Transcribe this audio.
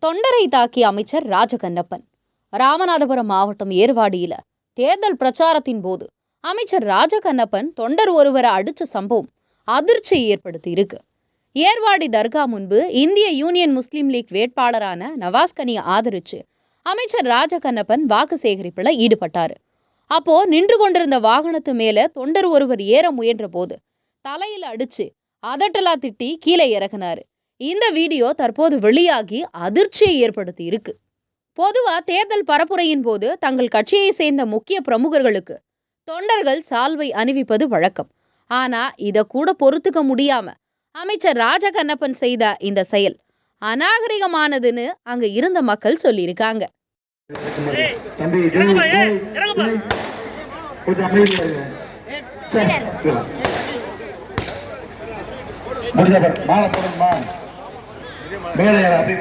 தொண்டரை தாக்கிய அமைச்சர் ராஜகண்ணப்பன். ராமநாதபுரம் மாவட்டம் ஏர்வாடியில தேர்தல் பிரச்சாரத்தின் போது அமைச்சர் ராஜகண்ணப்பன் தொண்டர் ஒருவரை அடிச்ச சம்பவம் அதிர்ச்சியை ஏற்படுத்தி இருக்கு. ஏர்வாடி தர்கா முன்பு இந்திய யூனியன் முஸ்லீம் லீக் வேட்பாளரான நவாஸ்கனியை ஆதரிச்சு அமைச்சர் ராஜகண்ணப்பன் வாக்கு சேகரிப்புல ஈடுபட்டாரு. அப்போ நின்று கொண்டிருந்த வாகனத்து மேல தொண்டர் ஒருவர் ஏற முயன்ற போது தலையில அடிச்சு அதட்டலா திட்டி கீழே இறங்கினாரு. இந்த வீடியோ தற்போது வெளியாகி அதிர்ச்சியை ஏற்படுத்தி இருக்கு. பொதுவா தேர்தல் பரப்புரையின் போது தங்கள் கட்சியை சேர்ந்த முக்கிய பிரமுகர்களுக்கு தொண்டர்கள் சால்வை அணிவிப்பது வழக்கம். ஆனா இத கூட பொறுத்துக்க முடியாம அமைச்சர் ராஜகண்ணப்பன் செய்த இந்த செயல் அநாகரிகமானதுன்னு அங்க இருந்த மக்கள் சொல்லியிருக்காங்க. மேலே அப்படி